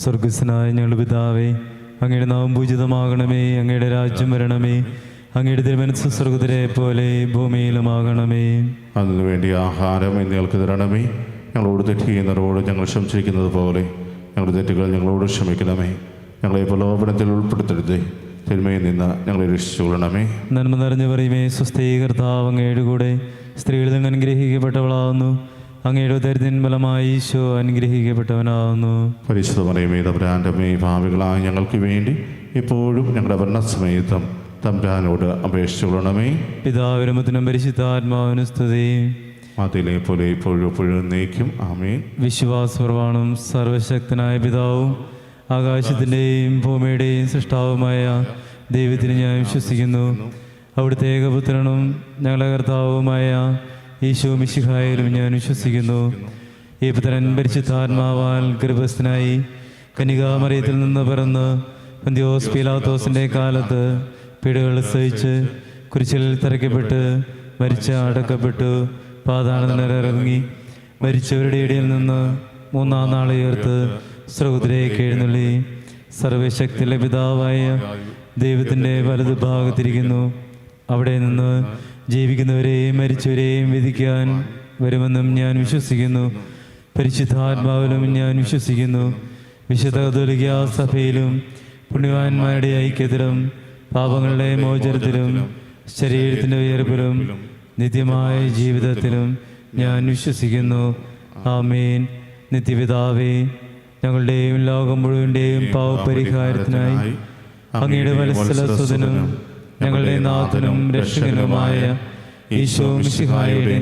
സ്വർഗസ്വനായ ഞങ്ങളുടെ പിതാവേ, അങ്ങയുടെ നാമം പൂജിതമാകണമേ. അങ്ങയുടെ രാജ്യം വരണമേ. അങ്ങയുടെ തിരുമനസ്സ് സ്വർഗ്ഗത്തിലെ പോലെ ഭൂമിയിലുമാകണമേ. അതിനു വേണ്ടി ആഹാരം ഞങ്ങൾക്ക് തരണമേ. ഞങ്ങളോട് തെറ്റ് ചെയ്യുന്നവരോട് ഞങ്ങൾ ക്ഷമിച്ചിരിക്കുന്നത് പോലെ ഞങ്ങളുടെ തെറ്റുകൾ ഞങ്ങളോട് ക്ഷമിക്കണമേ. ഞങ്ങളെ പ്രലോഭനത്തിൽ ഉൾപ്പെടുത്തരുതേ, തിന്മയിൽ നിന്ന് ഞങ്ങളെ രക്ഷിച്ചുകൊള്ളണമേ. നന്മ നിറഞ്ഞു പറയുമേ, സ്വസ്തി കർത്താവ് അങ്ങയുടെ കൂടെ സ്ത്രീകളിൽ നിന്ന് അനുഗ്രഹിക്കപ്പെട്ടവളാവുന്നു. അങ്ങയുടെ ഉദരത്തിൻ ഫലമായി ഈശോ അനുഗ്രഹിക്കപ്പെട്ടവനാവുന്നു. പരിശുദ്ധ മറിയമേ, തമ്പുരാൻ്റെ അമ്മേ, പാപികളായ ഞങ്ങൾക്ക് വേണ്ടി ഇപ്പോഴും ഞങ്ങളുടെ മരണസമയത്തും തമ്പുരാനോട് അപേക്ഷിച്ചുകൊള്ളണമേ. പിതാവിനും പുത്രനും പരിശുദ്ധാത്മാവിനും സ്തുതി. അതിലെ പോലെ ഇപ്പോഴും എപ്പോഴും എന്നേക്കും ആമേൻ. വിശ്വാസപ്രമാണം. സർവശക്തനായ പിതാവും ആകാശത്തിൻ്റെയും ഭൂമിയുടെയും സൃഷ്ടാവുമായ ദൈവത്തിന് ഞാൻ വിശ്വസിക്കുന്നു. അവിടുത്തെ ഏകപുത്രനും ഞങ്ങളുടെ കർത്താവുമായ ഈശോ മിശിഹായിലും ഞാൻ വിശ്വസിക്കുന്നു. ഈ പുത്രൻ പരിശുദ്ധാത്മാവാൽ ഗർഭസ്ഥനായി കന്യകാമറിയത്തിൽ നിന്ന് പിറന്ന് പന്തിയോസ് പീലാത്തോസിൻ്റെ കാലത്ത് പീഡകൾ സഹിച്ച് കുരിശിൽ തറയ്ക്കപ്പെട്ട് മരിച്ച് അടക്കപ്പെട്ടു, പാതാളത്തിലിറങ്ങി മരിച്ചവരുടെ ഇടയിൽ നിന്ന് മൂന്നാം നാൾ ഉയർത്ത് സ്വർഗ്ഗത്തിലേക്ക് എഴുന്നള്ളി സർവശക്തിയുള്ള പിതാവായ ദൈവത്തിൻ്റെ വലതുഭാഗത്തിരിക്കുന്നു. അവിടെ നിന്ന് ജീവിക്കുന്നവരെയും മരിച്ചവരെയും വിധിക്കാൻ വരുമെന്നും ഞാൻ വിശ്വസിക്കുന്നു. പരിശുദ്ധാത്മാവിലും ഞാൻ വിശ്വസിക്കുന്നു. വിശുദ്ധ കത്തോലിക്കാ സഭയിലും പുണ്യവാന്മാരുടെ ഐക്യത്തിലും പാപങ്ങളുടെ മോചനത്തിലും ശരീരത്തിൻ്റെ ഉയർപ്പിലും നിത്യമായ ജീവിതത്തിലും ഞാൻ വിശ്വസിക്കുന്നു. ആമേൻ. നിത്യപിതാവേ, ഞങ്ങളുടെയും ലോകം മുഴുവൻ്റെയും പാവപരിഹാരത്തിനായി അങ്ങയുടെ വത്സലസുതനും ഞങ്ങളുടെ നാഥനും രക്ഷകനുമായ ഈശോ മിശിഹായുടെ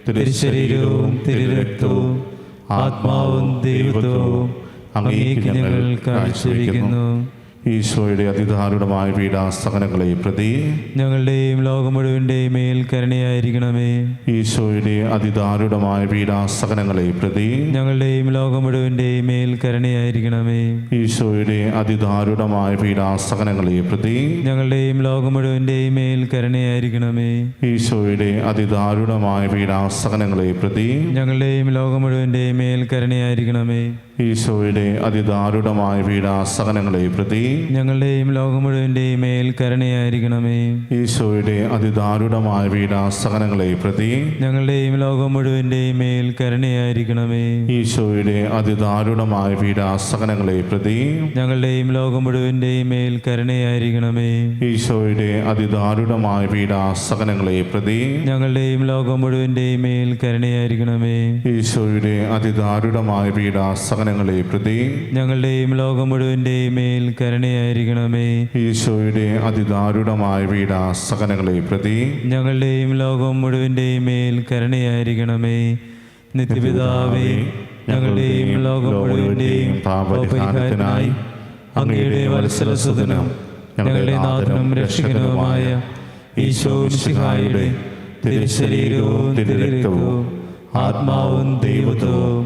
തിരുശരീരവും തിരുരക്തവും ആത്മാവും ദൈവത്വവും അങ്ങേക്ക് ഞങ്ങൾ കാഴ്ചവെക്കുന്നു. ഈശോയുടെ അതിദാരുണമായ പീഡാസഹനങ്ങളെ പ്രതി ഞങ്ങളുടെയും ലോകം മുഴുവൻ്റെയും മേൽ കരുണയായിരിക്കണമേ. ഈശോയുടെ അതിദാരുണമായ പീഡാസഹനങ്ങളെ പ്രതി ഞങ്ങളുടെയും ലോകം മുഴുവൻ്റെയും മേൽ കരുണയായിരിക്കണമേ. ഈശോയുടെ അതിദാരുണമായ പീഡാസഹനങ്ങളെ പ്രതി ഞങ്ങളുടെയും ലോകം മുഴുവൻ്റെയും മേൽ കരുണയായിരിക്കണമേ. ഈശോയുടെ അതിദാരുണമായ പീഡാസഹനങ്ങളെ പ്രതി ഞങ്ങളുടെയും ലോകം മുഴുവൻ്റെയും മേൽ കരുണയായിരിക്കണമേ. ഈശോയുടെ അതിദാരുണമായ പീഡാസഹനങ്ങളെ പ്രതി ഞങ്ങളുടെയും ലോകം മുഴുവൻ്റെയും മേൽ കരുണയായിരിക്കണമേ. ഈശോയുടെ അതിദാരുണമായ പീഡാസഹനങ്ങളെ പ്രതി ഞങ്ങളുടെയും ലോകം മുഴുവൻ്റെയും മേൽ കരുണയായിരിക്കണമേ. ഈശോയുടെ അതിദാരുണമായ പീഡാസഹനങ്ങളെ പ്രതി ഞങ്ങളുടെയും ലോകം മുഴുവൻ്റെയും മേൽ കരുണയായിരിക്കണമേ. ഈശോയുടെ അതിദാരുണമായ പീഡാസഹനങ്ങളെ പ്രതി ഞങ്ങളുടെയും ലോകം മുഴുവൻ്റെയും മേൽ കരുണയായിരിക്കണമേ. ഈശോയുടെ അതിദാരുണമായ പീഡാസഹനങ്ങളെ പ്രതി ഞങ്ങളുടെയും ലോകം മുഴുവൻ്റെയും മേൽ കരുണയായിരിക്കണമേ. ഈശോയുടെ അതിദാരുണമായ പീഡാസഹനങ്ങളെ പ്രതി ഞങ്ങളുടെയും ലോകം മുഴുവൻ്റെയും മേൽ കരുണയായിരിക്കണമേ. നിത്യപിതാവേ, ഞങ്ങളുടെയും ലോകം മുഴുവൻ്റെയും പാപപരിഹാരത്തിനായി അങ്ങയുടെ വത്സലസുതനും ഞങ്ങളുടെ നാഥനും രക്ഷകനുമായ ഈശോ മിശിഹായുടെ തിരുശരീരവും തിരുരക്തവും ആത്മാവും ദൈവത്വവും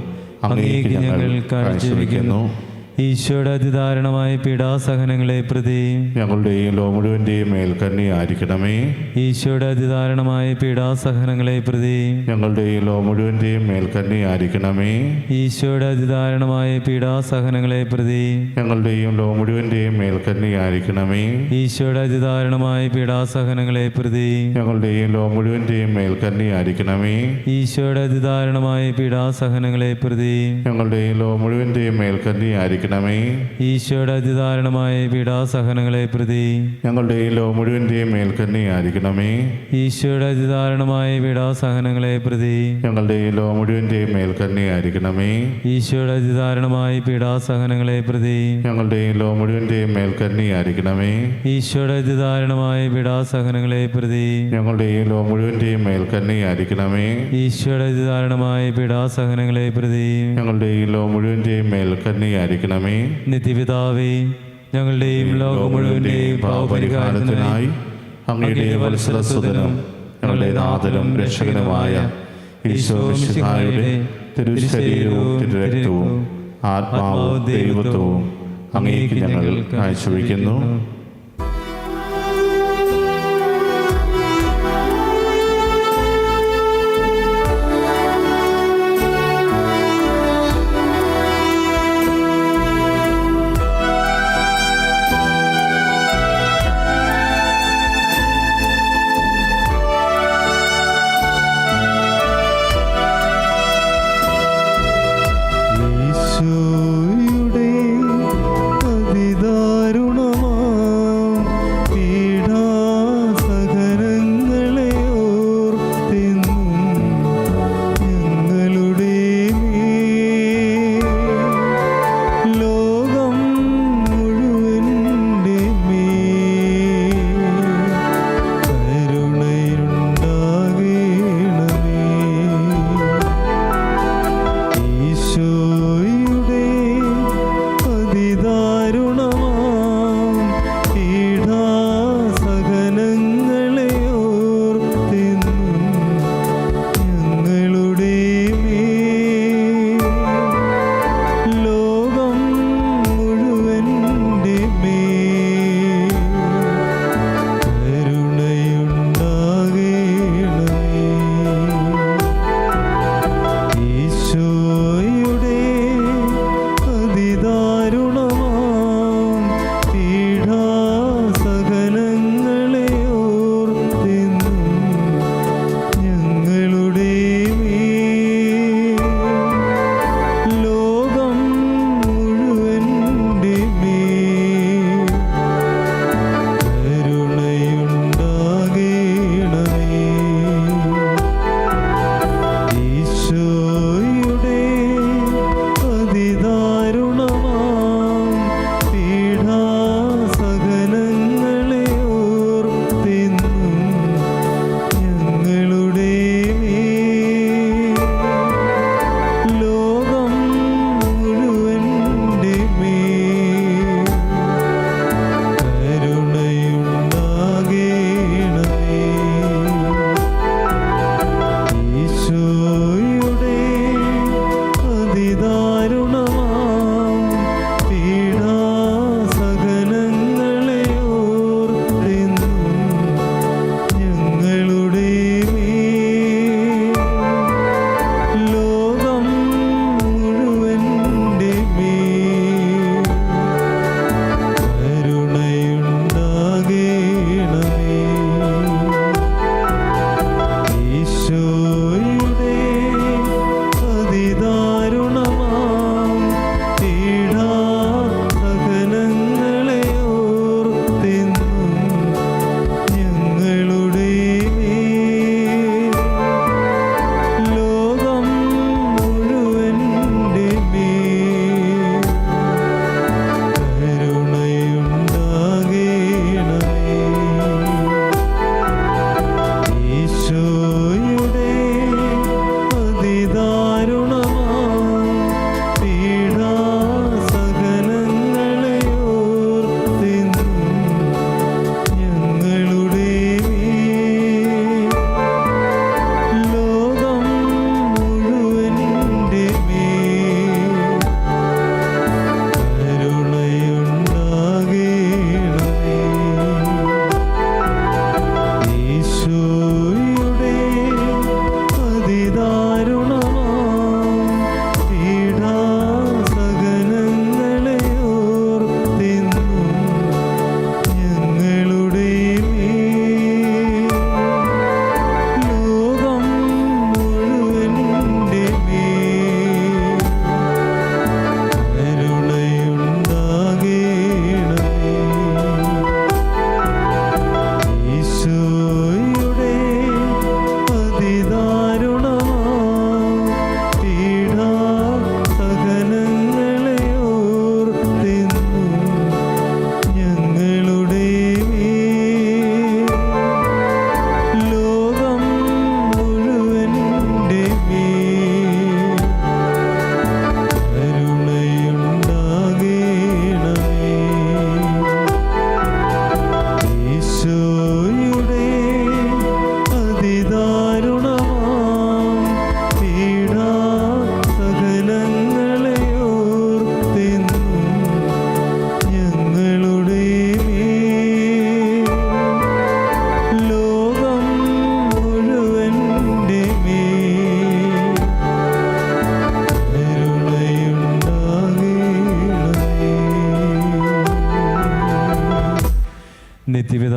അങ്ങേക്ക് ഞങ്ങൾ കാഴ്ചവെക്കുന്നു. ഈശോയുടെ അതിദാരുണമായ പീഡാസഹനങ്ങളെ പ്രതി ഞങ്ങളുടെയും ലോകം മുഴുവൻ്റെയും മേൽ കരുണയായിരിക്കണമേ. ഈശോയുടെ അതിദാരുണമായ പീഡാസഹനങ്ങളെ പ്രതി ഞങ്ങളുടെയും ലോകം മുഴുവൻ്റെയും മേൽ കരുണയായിരിക്കണമേ. ഈശോയുടെ അതിദാരുണമായ പീഡാസഹനങ്ങളെ പ്രതി ഞങ്ങളുടെയും ലോകം മുഴുവൻ്റെയും മേൽ കരുണയായിരിക്കണമേ. ഈശോയുടെ അതിദാരുണമായ പീഡാസഹനങ്ങളെ പ്രതി ഞങ്ങളുടെയും ലോകം മുഴുവൻ്റെയും മേൽ കരുണയായിരിക്കണമേ. ഈശോയുടെ അതിദാരുണമായ പീഡാസഹനങ്ങളെ പ്രതി ഞങ്ങളുടെയും ലോകം മുഴുവൻ്റെയും മേൽ കരുണയായിരിക്കണമേ. ഈശോയുടെ അതിദാരുണമായ പീഡാസഹനങ്ങളെ പ്രതി ഞങ്ങളുടെയും ലോകം മുഴുവൻ്റെയും മേൽ കരുണയായിരിക്കണമേ. ഈശോയുടെ അതിദാരുണമായ പീഡാസഹനങ്ങളെ പ്രതി ഞങ്ങളുടെയും ലോകം മുഴുവൻ്റെയും മേൽ കരുണയായിരിക്കണമേ. ഈശോയുടെ അതിദാരുണമായ പീഡാസഹനങ്ങളെ പ്രതി ഞങ്ങളുടെയും ലോകം മുഴുവൻ്റെയും മേൽ കരുണയായിരിക്കണമേ. ഈശോയുടെ അതിദാരുണമായ പീഡാസഹനങ്ങളെ പ്രതി ഞങ്ങളുടെയും ലോകം മുഴുവൻ്റെയും മേൽ കരുണയായിരിക്കണമേ. ഈശോയുടെ അതിദാരുണമായ പീഡാസഹനങ്ങളെ പ്രതി ഞങ്ങളുടെയും ലോകം മുഴുവൻ്റെയും മേൽ കരുണയായിരിക്കണമേ. നിത്യപിതാവേ, ഞങ്ങളുടെയും ലോകം മുഴുവൻ്റെയും പാപപരിഹാരത്തിനായി അങ്ങയുടെ വത്സലസുതനും ഞങ്ങളുടെ നാഥനും രക്ഷകനുമായ ഈശോ മിശിഹായുടെ തിരുശരീരവും തിരുരക്തവും ആത്മാവും ദൈവത്വവും അങ്ങേക്ക് ഞങ്ങൾ കാഴ്ചവെക്കുന്നു.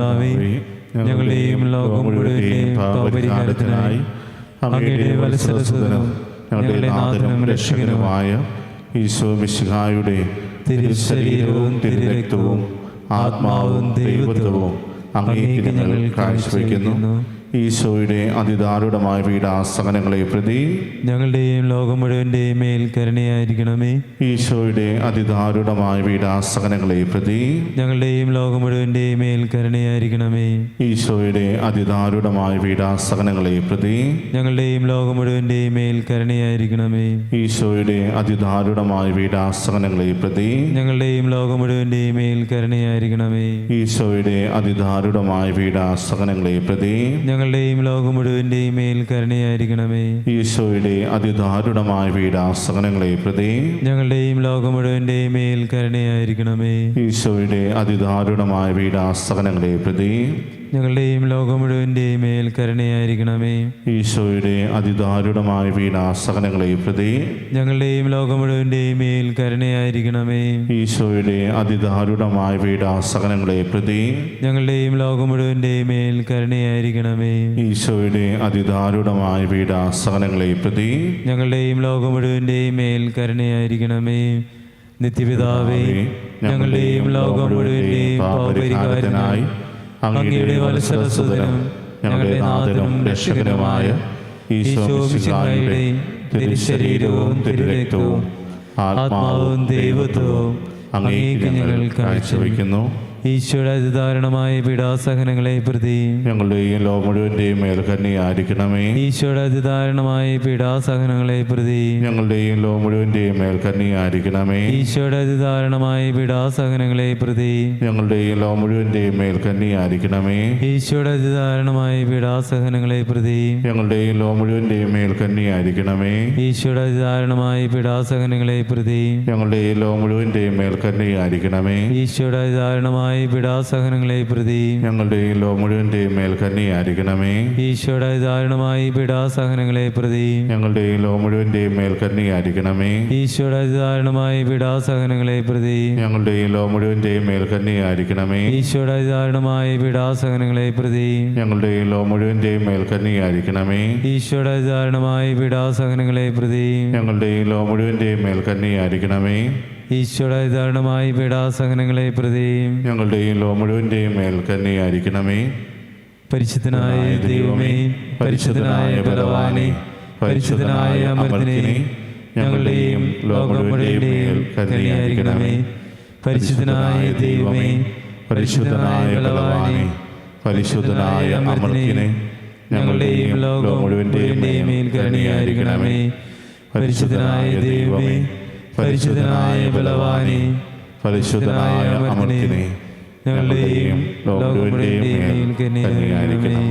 പിതാവേ, ഞങ്ങളുടെയും ലോകം മുഴുവൻ്റെയും പാപപരിഹാരത്തിനായി അങ്ങയുടെ വത്സലസുതനും ഞങ്ങളുടെ നാഥനും രക്ഷകനുമായ ഈശോ മിശിഹായുടെ തിരുശരീരവും തിരുരക്തവും ആത്മാവും ദൈവത്വവും അങ്ങേക്ക് ഞങ്ങൾ കാഴ്ചവെക്കുന്നു. ഈശോയുടെ അതിദാരുണമായ പീഡാസഹനങ്ങളെ പ്രതി ഞങ്ങളുടെയും ലോകം മുഴുവൻ്റെയും മേൽ കരുണയായിരിക്കണമേ. ഈശോയുടെ അതിദാരുണമായ പീഡാസഹനങ്ങളെ പ്രതി ഞങ്ങളുടെയും ലോകം മുഴുവൻ്റെയും മേൽ കരുണയായിരിക്കണമേ. ഈശോയുടെ അതിദാരുണമായ പീഡാസഹനങ്ങളെ പ്രതി ഞങ്ങളുടെയും ലോകം മുഴുവൻ്റെയും മേൽ കരുണയായിരിക്കണമേ. ഈശോയുടെ അതിദാരുണമായ പീഡാസഹനങ്ങളെ പ്രതി ഞങ്ങളുടെയും ലോകം മുഴുവൻ്റെയും മേൽ കരുണയായിരിക്കണമേ. ഈശോയുടെ അതിദാരുണമായ പീഡാസഹനങ്ങളെ പ്രതി ഞങ്ങളുടെയും ലോകം മുഴുവൻ്റെയും മേൽ കരുണയായിരിക്കണമേ. ഈശോയുടെ അതിദാരുണമായ പീഡാസഹനങ്ങളെ പ്രതി ഞങ്ങളുടെയും ലോകം മുഴുവൻ്റെയും മേൽ കരുണയായിരിക്കണമേ. ഈശോയുടെ അതിദാരുണമായ പീഡാസഹനങ്ങളെ പ്രതി ഞങ്ങളുടെയും ലോകം മുഴുവൻ്റെയും മേൽ കരുണയായിരിക്കണമേ. ഈശോയുടെ അതിദാരുണമായ പീഡാസഹനങ്ങളെ പ്രതി ഞങ്ങളുടെയും ലോകം മുഴുവൻ്റെയും മേൽ കരുണയായിരിക്കണമേ. ഈശോയുടെ അതിദാരുണമായ പീഡാസഹനങ്ങളെ പ്രതി ഞങ്ങളുടെയും ലോകം മുഴുവൻ്റെയും മേൽ കരുണയായിരിക്കണമേ. ഈശോയുടെ അതിദാരുണമായ പീഡാസഹനങ്ങളെ പ്രതി ഞങ്ങളുടെയും ലോകം മുഴുവൻ്റെയും മേൽ കരുണയായിരിക്കണമേ. നിത്യപിതാവേ, ഞങ്ങളുടെയും ലോകം മുഴുവൻ്റെയും പാപപരിഹാരത്തിനായി അങ്ങയുടെ വത്സലസുതനും ഞങ്ങളുടെ നാഥനും രക്ഷകനുമായ ഈശോ മിശിഹായുടെ തിരുശരീരവും തിരുരക്തവും ആത്മാവും ദൈവത്വവും അങ്ങേക്ക് ഞങ്ങൾ കാഴ്ചവെക്കുന്നു. ഈശോയുടെ അതിദാരുണമായ പീഡാസഹനങ്ങളെ പ്രതി ഞങ്ങളുടെയും ലോകം മുഴുവൻ്റെയും മേൽ കരുണയായിരിക്കണമേ. ഈശോയുടെ അതിദാരുണമായ പീഡാസഹനങ്ങളെ പ്രതി ഞങ്ങളുടെയും ലോകം മുഴുവൻ്റെയും മേൽ കരുണയായിരിക്കണമേ. ഈശോയുടെ അതിദാരുണമായ പീഡാസഹനങ്ങളെ പ്രതി ഞങ്ങളുടെയും ലോകം മുഴുവൻ്റെയും മേൽ കരുണയായിരിക്കണമേ. ഈശോയുടെ അതിദാരുണമായ പീഡാസഹനങ്ങളെ പ്രതി ഞങ്ങളുടെയും ലോകം മുഴുവൻ്റെയും മേൽ കരുണയായിരിക്കണമേ. ഈശോയുടെ അതിദാരുണമായ പീഡാസഹനങ്ങളെ പ്രതി ഞങ്ങളുടെയും ലോകം മുഴുവൻ്റെയും മേൽ കരുണയായിരിക്കണമേ. ഈശോയുടെ അതിദാരുണമായ പീഡാസഹനങ്ങളെ പ്രതി ഞങ്ങളുടെയും ലോകം മുഴുവൻ്റെയും മേൽ കരുണയായിരിക്കണമേ. ഈശോയുടെ അതിദാരുണമായ പീഡാസഹനങ്ങളെ പ്രതി ഞങ്ങളുടെയും ലോകം മുഴുവൻ്റെയും മേൽ കരുണയായിരിക്കണമേ. ഈശോയുടെ അതിദാരുണമായ പീഡാസഹനങ്ങളെ പ്രതി ഞങ്ങളുടെയും ലോകം മുഴുവൻ്റെയും മേൽ കരുണയായിരിക്കണമേ. ഈശോയുടെ അതിദാരുണമായ പീഡാസഹനങ്ങളെ പ്രതി ഞങ്ങളുടെയും ലോകം മുഴുവൻ്റെയും മേൽ കരുണയായിരിക്കണമേ. ഈശോയുടെ അതിദാരുണമായ പീഡാസഹനങ്ങളെ പ്രതി ഞങ്ങളുടെയും ലോകം മുഴുവൻ്റെയും മേൽ കരുണയായിരിക്കണമേ. ഈശോയുടെ അതിദാരുണമായ പീഡാസഹനങ്ങളെ പ്രതി ഞങ്ങളുടെയും ലോകം മുഴുവൻ്റെയും മേൽ കരുണയായിരിക്കണമേ. പരിശുദ്ധനായ ദൈവമേ, പരിശുദ്ധനായ ബലവാനേ, പരിശുദ്ധനായ അമർത്തിനെ, ഞങ്ങളുടെയും ലോകം മുഴുവൻ്റെയും കരുണയായിരിക്കണമേ. പരിശുദ്ധനായ ദൈവമേ, പരിശുദ്ധനായ ബലവാനേ, പരിശുദ്ധനായ അമർത്തിനെ, ഞങ്ങളുടെയും ലോകം മുഴുവൻ്റെയും മേൽ കരുണയായിരിക്കണമേ. പരിശുദ്ധനായ ദൈവമേ, പരിശുദ്ധനായ ബലവാനേ, പരിശുദ്ധനായ അമർത്തിനെ, ഞങ്ങളുടെയും ലോകം മുഴുവൻ്റെയും മേൽ കരുണയായിരിക്കണമേ.